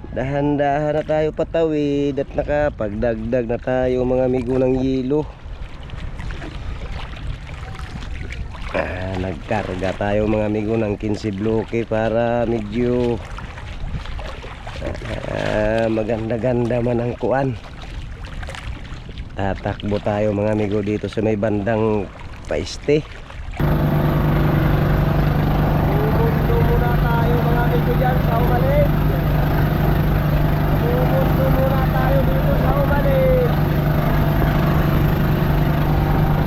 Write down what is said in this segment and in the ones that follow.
Dahan-dahan na tayo patawid at nakapagdagdag na tayo mga amigo ng yelo. Nagkarga tayo mga amigo ng 15 bloke para medyo maganda-ganda man ang kuan. Tatakbo tayo mga amigo dito sa may bandang Paiste. Bumundo muna tayo mga amigo dyan sa Umalig. Bumundo muna tayo dito sa Umalig.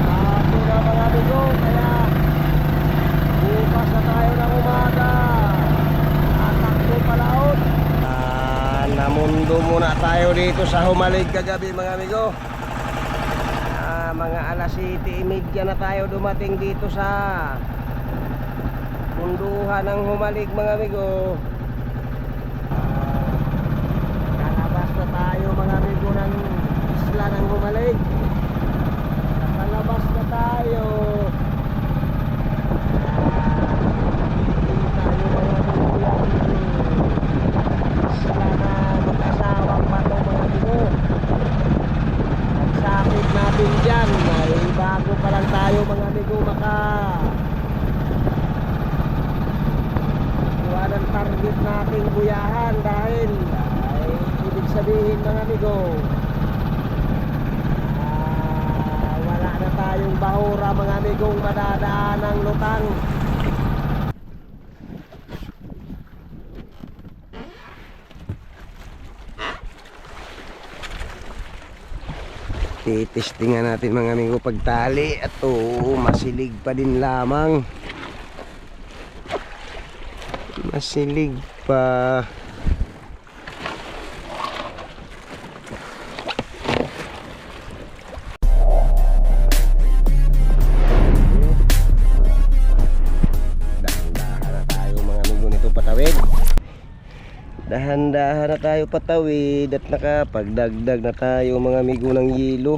Tapo na mga amigo, kaya bukas na tayo ng umaga. Tatakbo palaot. Namundo muna tayo dito sa Humalig kagabi mga amigo. Mga alas 7:30 na tayo dumating dito sa munduhan ng Humalig mga amigo. Kalabas na tayo mga amigo ng isla ng Humalig. Kalabas na tayo. Dyan ay bago pa lang tayo mga amigo kuha ng target nating buyahan dahil ay ibig sabihin mga amigo wala na tayong bahura mga amigong madadaan ng lutang. Titestingan natin mga amigo pagtali at masilig pa din lamang. Masilig pa. Dahan-dahan na tayo mga amigo nito patawid. Dahan-dahan na tayo patawid at nakapagdagdag na tayo mga amigo ng yelo.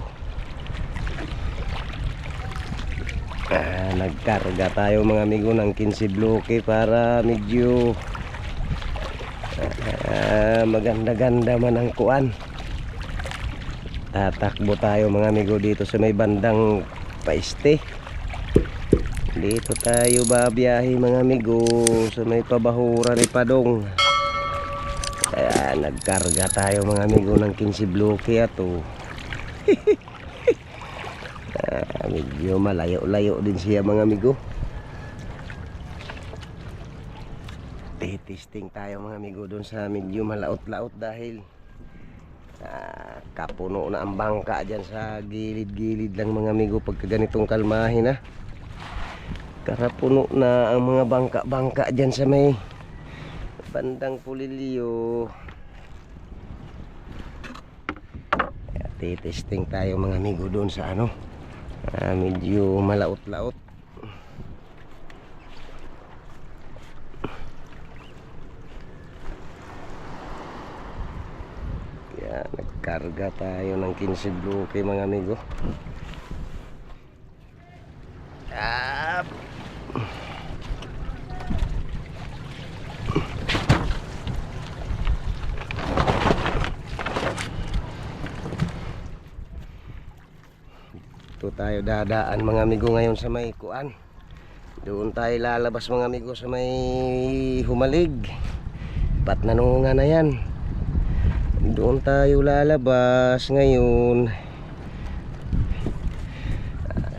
Nagkarga tayo mga amigo ng 15 bloke para medyo maganda-ganda man ang kuan. Tatakbo tayo mga amigo dito sa may bandang Paiste. Dito tayo babiyahe mga amigo sa may pabahura ni Padong. Kaya nagkarga tayo mga amigo ng 15 bloke ato. Medyo malayo-layo din siya mga amigo. Testing tayo mga amigo doon sa medyo malaot-laot dahil kapuno na ang bangka dyan sa gilid-gilid lang mga amigo pagka ganitong kalmahin na. Karapuno na ang mga bangka-bangka dyan sa may bandang Pulilio. Testing tayo mga amigo doon sa ano medyo malaot-laot. Kaya nagkarga tayo ng 15 bloke mga amigo. Tayo dadaan mga amigo ngayon sa may kuan. Doon tayo lalabas mga amigo sa may Humalig. Patnanungan na yan. Doon tayo lalabas ngayon.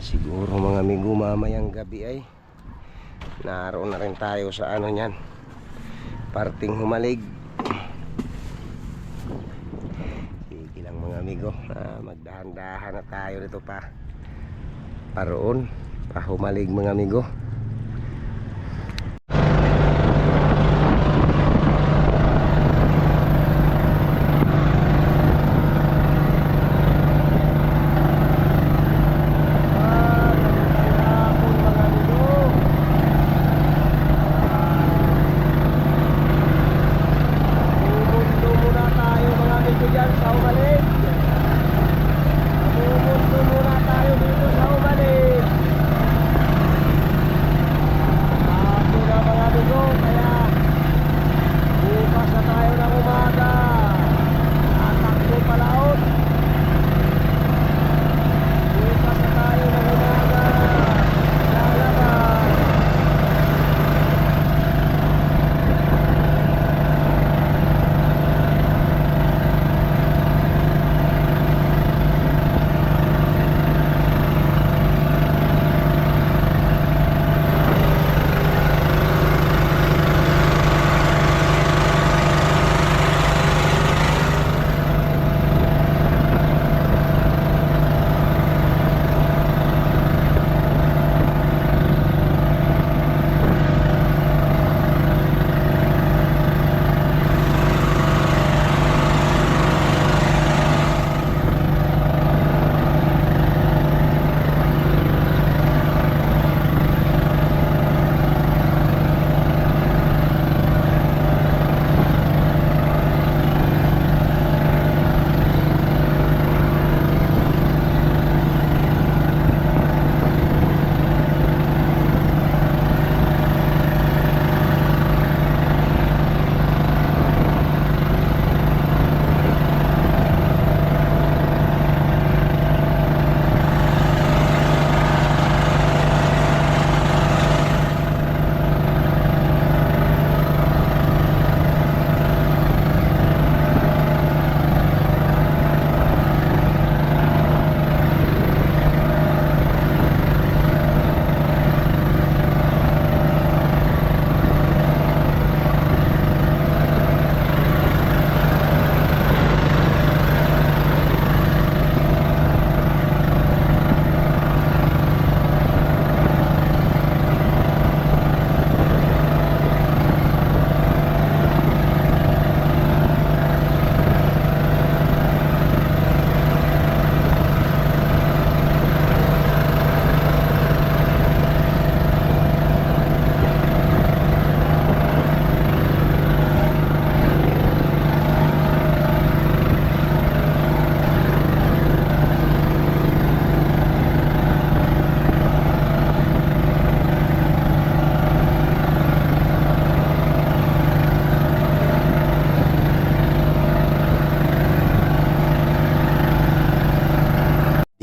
Siguro mga amigo mamayang gabi ay naroon na rin tayo sa ano nyan, parting Humalig. Sige lang mga amigo, magdahan-dahan na tayo dito paroon pa Humalig mga amigo.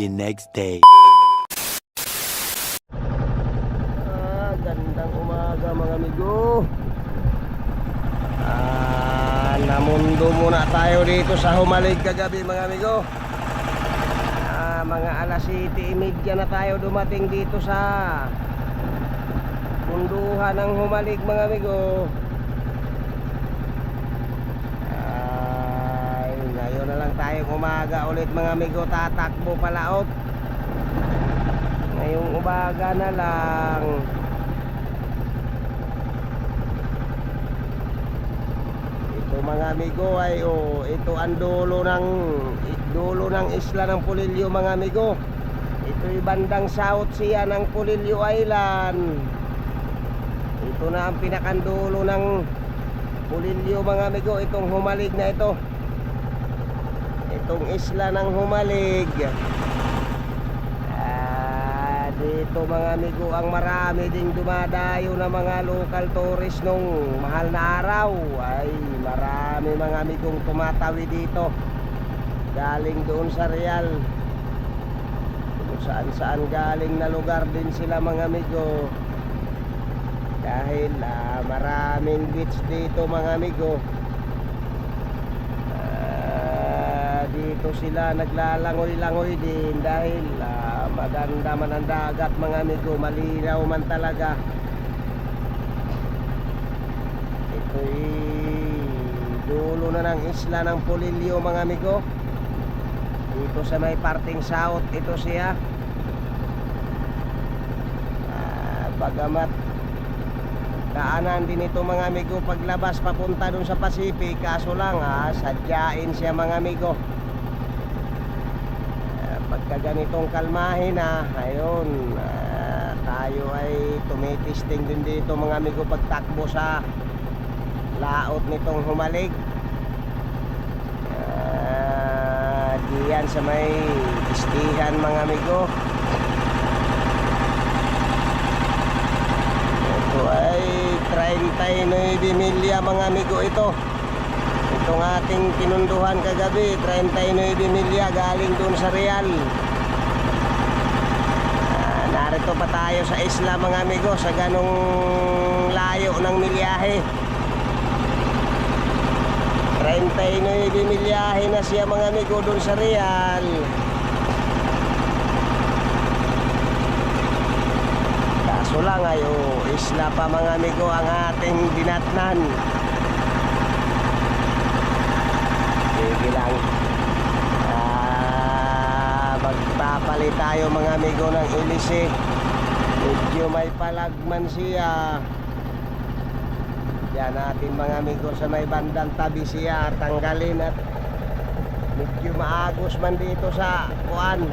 the next day. Gandang umaga mga amigo. Namundo muna tayo dito sa Humalig kagabi mga amigo. Mga alas 7:30 na tayo dumating dito sa munduhan ng Humalig mga amigo. Ngayon na lang tayong umaga ulit mga amigo, tatakbo palaot. Ngayong umaga na lang. Ito mga amigo ay ito ang dulo ng isla ng Polillo mga amigo. Ito'y bandang south siya ng Polillo Island. Ito na ang pinakandulo ng Polillo mga amigo, itong Humalig na ito. Itong isla ng Humalig. Dito mga amigo ang marami ding dumadayo na mga local tourist nung mahal na araw. Ay marami mga amigong tumatawi dito galing doon sa Real, kung saan saan galing na lugar din sila mga amigo. Dahil maraming beach dito mga amigo. Dito sila naglalangoy-langoy din dahil maganda man ang dagat mga amigo, malinaw man talaga. Ito'y dulo na ng isla ng Polillo mga amigo. Dito sa may parting south ito siya. Bagamat daanan din ito mga amigo paglabas papunta dun sa Pacific, kaso lang sadyain siya mga amigo. Pagka ganitong kalmahin ayun, tayo ay tumitisting din dito mga amigo pagtakbo sa laot nitong Humalig. Diyan sa may istihan mga amigo. Ito ay 39 milya mga amigo ito. Itong ating pinunduhan kagabi, 39 milya galing dun sa Real. Narito pa tayo sa isla mga amigo, sa ganong layo ng milyahe. 39 milyahe na siya mga amigo dun sa Real. Kaso lang isla pa mga amigo ang ating dinatnan. Sige lang, magpapalit tayo mga amigo ng ilise. Medyo may palagman siya. Yan natin mga amigo sa may bandang tabi siya, tanggalin at medyo maagos man dito sa kuan.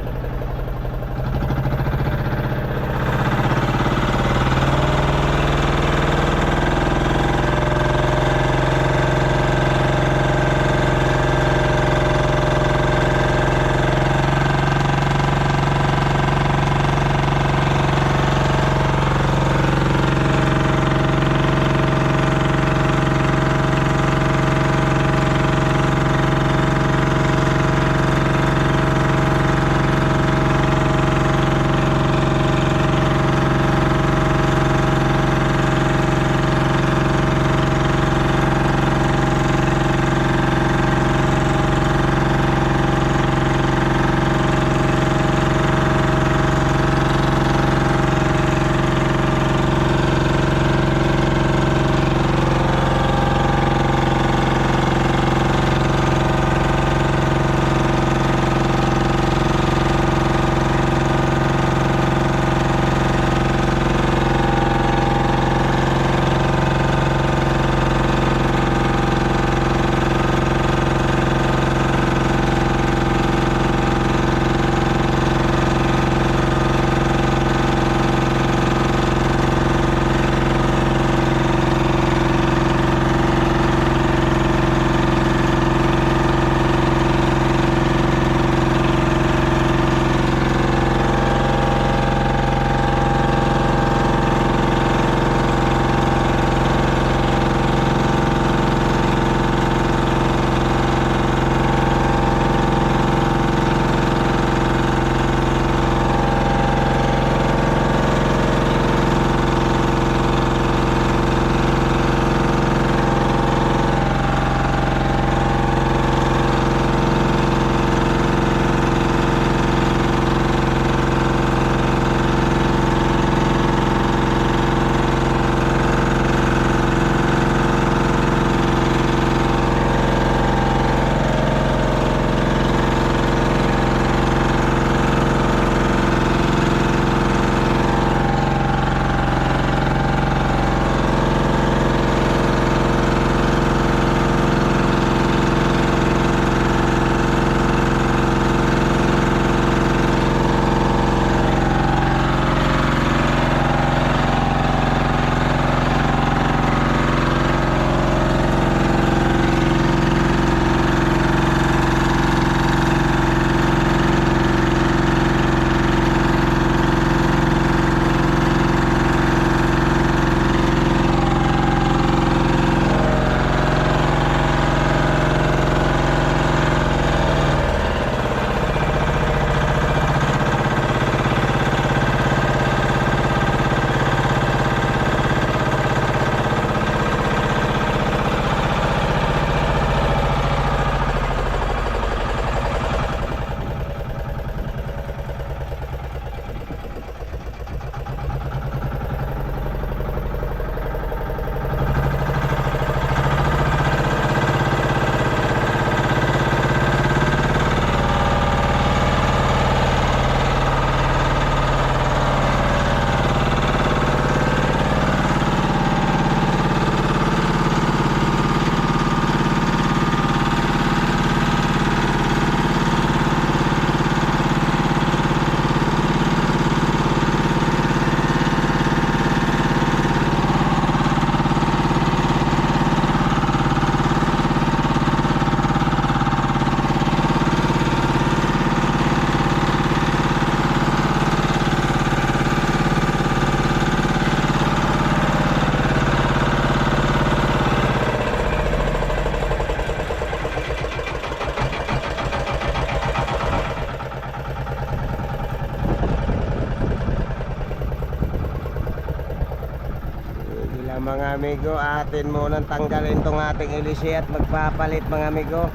amigo, atin munang tanggalin tong ating ilisi at magpapalit mga amigo.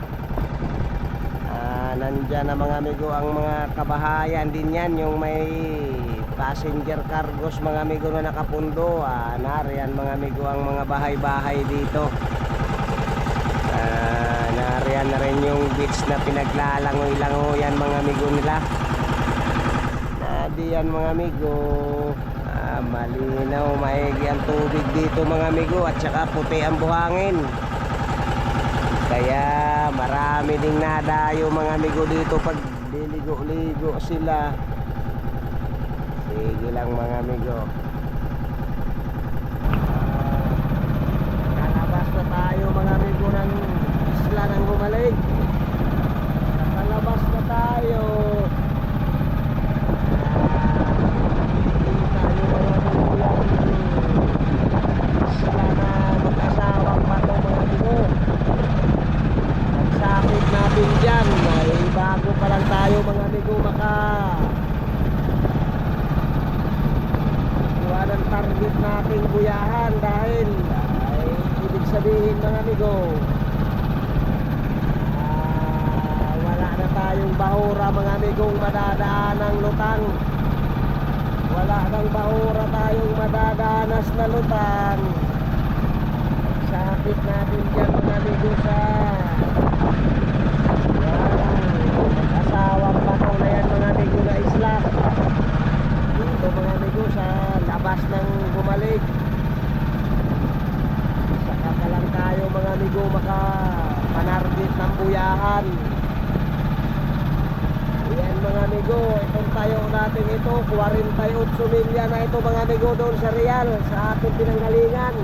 Nandyan na mga amigo ang mga kabahayan din yan, yung may passenger cargos mga amigo na nakapundo. Nariyan mga amigo ang mga bahay-bahay dito. Nariyan na rin yung beach na pinaglalangoy-langoyan mga amigo nila. Diyan mga amigo, malinaw, maigi ang tubig dito mga amigo, at saka puti ang buhangin. Kaya marami ding nadayo mga amigo dito pag diligo-ligo sila. Sige lang mga amigo. Nakalabas na tayo mga amigo ng isla ng Humalig. Nakalabas na tayo. Isla na mag-asawang bato mga amigo. Nagsakit natin dyan. Ay bago pa lang tayo mga amigo kuha ng target nating buyahan, dahil ay ibig sabihin mga amigo, wala na tayong bahura mga amigong madadaan ng lutang. Wala nang bahura tayong madadanas na lutang. Sakit natin dyan mga amigo sa asawang bato na yan mga amigo na isla. Dito mga amigo sa labas ng Humalig. Saka pa lang tayo mga amigo makapanargit ng buyahan. Ayan mga amigo, itong tayo natin ito 48 milya na ito mga amigo doon sa Real, sa ating pinanggalingan.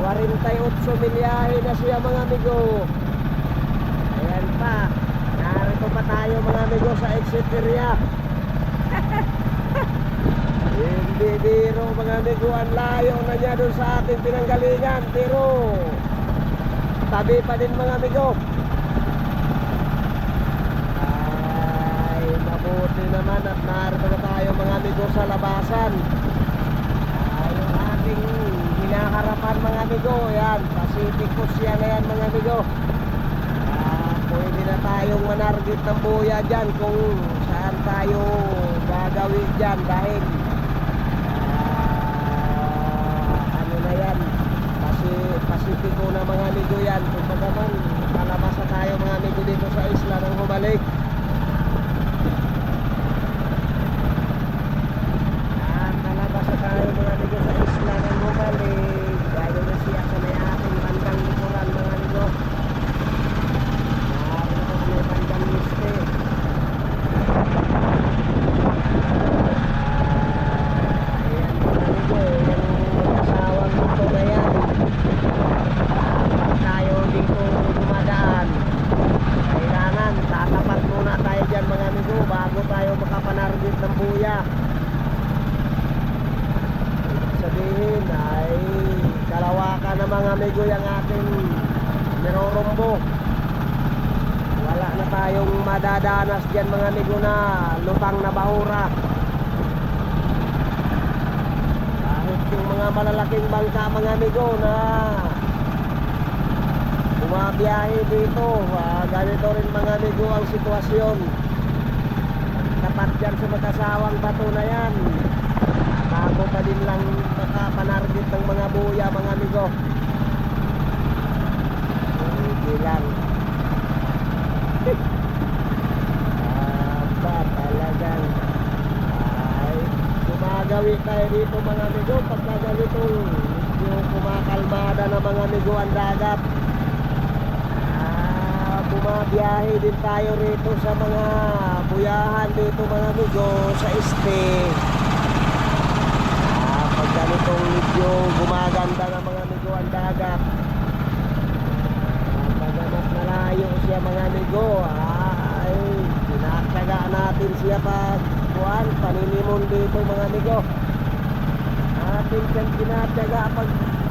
48 milyahe na siya mga amigo. Ayan pa, narito pa tayo mga amigo sa exit area. Hindi biro mga amigo, ang layo na niya doon sa ating pinanggalingan, pero tabi pa din mga amigo. Ay mabuti naman at narito na tayo mga amigo sa labasan. Yung ating hinaharapan mga amigo, yan Pacific Ocean na yan mga amigo. Pwede na tayong manargit ng buya dyan kung saan tayo gagawin dyan, dahil ano na yan, Pasipiko na mga amigo yan. Kung bagaman palabas na tayo mga amigo dito sa isla ng Humalig. Palabas na tayo mga amigo sa isla ng Humalig. Gaya na siya sa may ating bandang likuran mga amigo. Bandang liste. Ayan mga amigo, yung asawang bato na yan. Tayo dito dumadaan, kailangan tatapat muna tayo dyan mga amigo bago tayo makapanargit ng buya. Sabihin ay kalawakan na mga amigo yung ating nirorombo. Wala na tayong madadanas dyan mga amigo na lutang na bahura. Kahit yung mga malalaking bangka mga amigo na bumabiyahe dito, ganito rin mga amigo ang sitwasyon. Tapat dyan sa mag-asawang bato na yan, bago pa din lang makapanargit ng mga buya mga amigo. Hindi lang talagang ay gumagawi tayo dito mga amigo pagka ganitong yung kumakalmada na mga amigo ang dagat. Bumabiyahe din tayo rito sa mga buyahan dito mga amigo sa este. Pag ganitong medyo gumaganda na mga amigo ang dagat, pagkamat malayo siya mga amigo, ay tinatsaga natin siya pag paninimon dito mga amigo. Atin siyang tinatsaga pag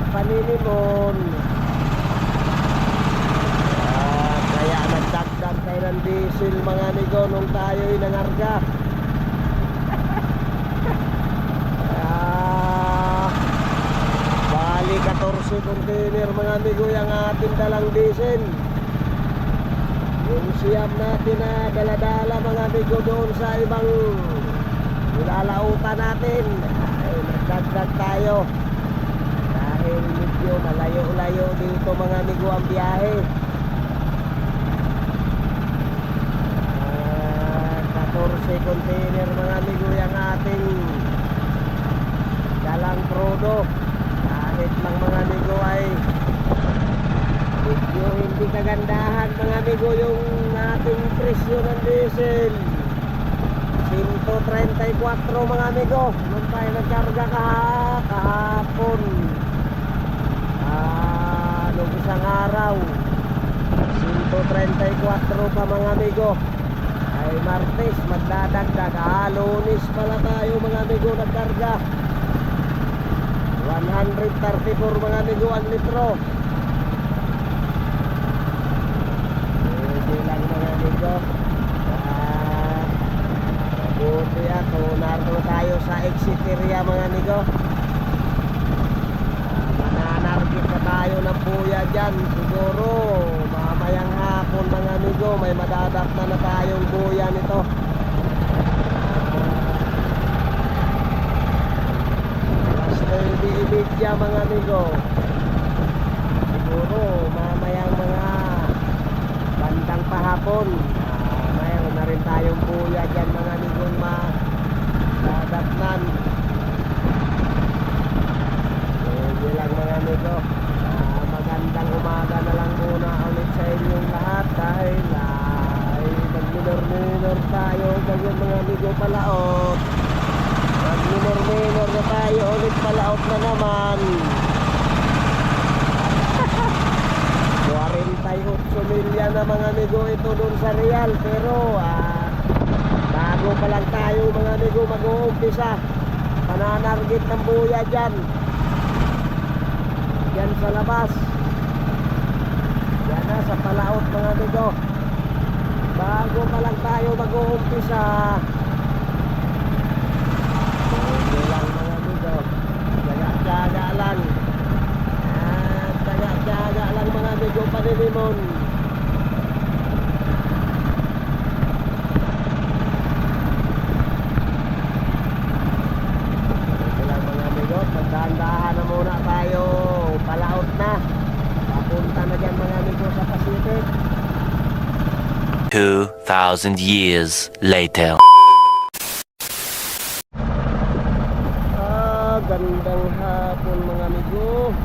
paninimon. Kaya nagdagdag tayo ng diesel mga amigo nung tayo'y nangarga. container mga amigo yung ating dalang diesel. Yung siyam natin na daladala mga amigo doon sa ibang nilalautan natin ay nagdagdag tayo dahil medyo malayo-layo dito mga amigo ang biyahe. 14 container mga amigo yung ating dalang crudo. Kahit lang mga amigo ay medyo hindi kagandahan mga amigo yung ating presyo ng diesel. 134 mga amigo nung tayo nagkarga kahapon, nung isang araw 134 pa mga amigo. Ay Martes magdadagdag, Lunes pala tayo mga amigo nagkarga 134 mga amigo ang litro. Hindi lang mga amigo. Buti ako, narito tayo sa exit area mga amigo. Mananargit na tayo ng buya dyan. Siguro mamayang hapon mga amigo, may madadakta na tayong buya nito. Basta ibigya mga amigo. Siguro mamayang mga bandang pahapon, mayroon na rin tayong buya dyan mga amigong madadatnan. Hindi lang mga amigo, magandang umaga na lang muna ulit sa inyong lahat dahil ay mag-minor tayo ganyan mga amigo palaot. Mag-minor na tayo ulit palaot na naman. 48 milya na mga amigo ito dun sa Real, pero bago pa lang tayo mga amigo mag-uumpisa pananargit ng buya dyan sa labas. Yan na sa palaot mga amigo, bago pa lang tayo mag-uumpisa. Okay lang mga amigo, tsaga-tsaga lang. Tsaga lang mga amigo panilimon. Ito lang mga amigo, magdahan-dahan na muna tayo, palaot na. Papunta na dyan mga amigo sa Pacific. 2,000 years later. Gandang hapon mga amigo.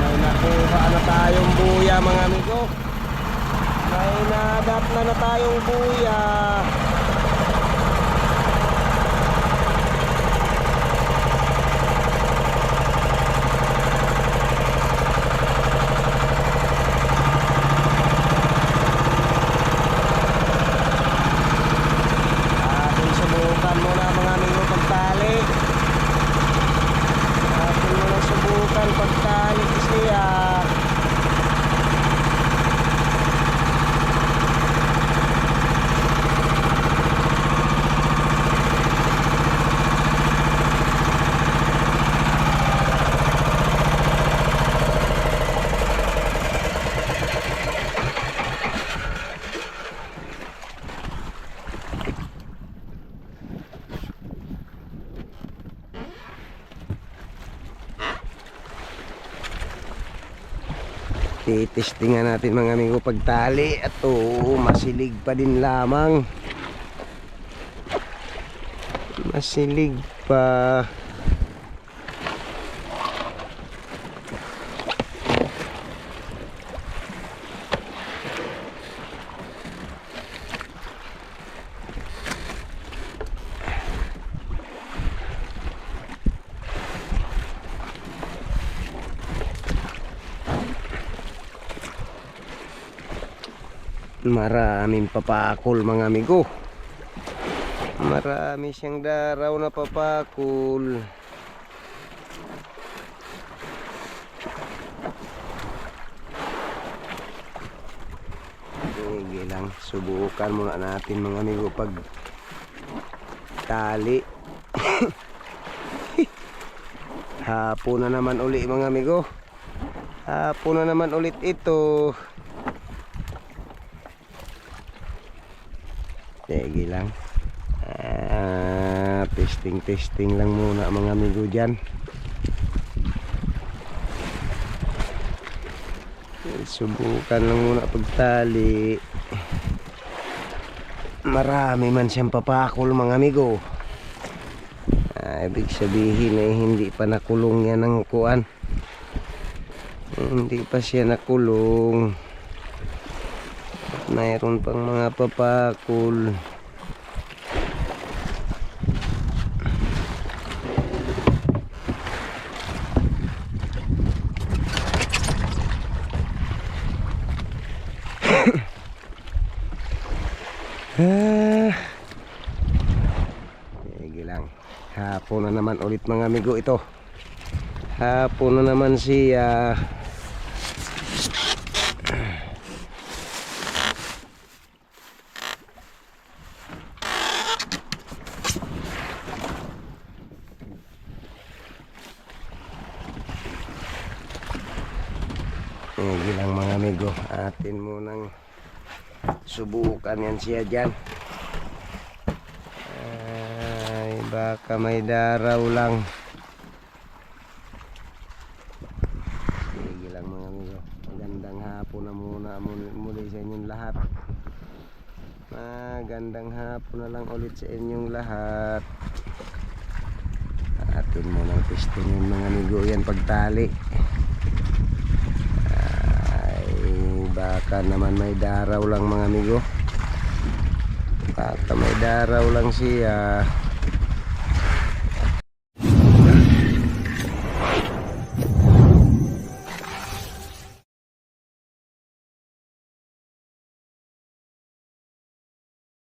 May nakuha na tayong buya mga amigo. May nadat na tayong buya. Ating subukan muna mga amigo pagtali. Ating muna subukan pagtali siya. Titestingan natin mga amigo pagtali. At masilig pa din lamang. Masilig pa. Maraming papakol mga amigo. Marami siyang daraw na papakol. Sige lang, subukan muna natin mga amigo pag tali. Hapon na naman uli mga amigo. Hapon na naman ulit ito. Sige lang. Testing lang muna mga amigo dyan. Subukan lang muna pagtali. Marami man siyang papakol mga amigo. Ibig sabihin ay hindi pa nakulong yan ng kuan. Hindi pa siya nakulong. Mayroon pang mga papakol. Sige lang. Hapon na naman ulit mga amigo ito. Hapon na naman siya. Sige lang mga amigo. Atin munang subukan yan siya dyan. Ay, baka may daraw lang. Sige lang mga amigo. Magandang hapon na muna muli sa inyong lahat. Magandang hapon na lang ulit sa inyong lahat. Atin munang testingin mga amigo yan pagtali. Baka naman may daraw lang mga amigo. Baka may daraw lang siya.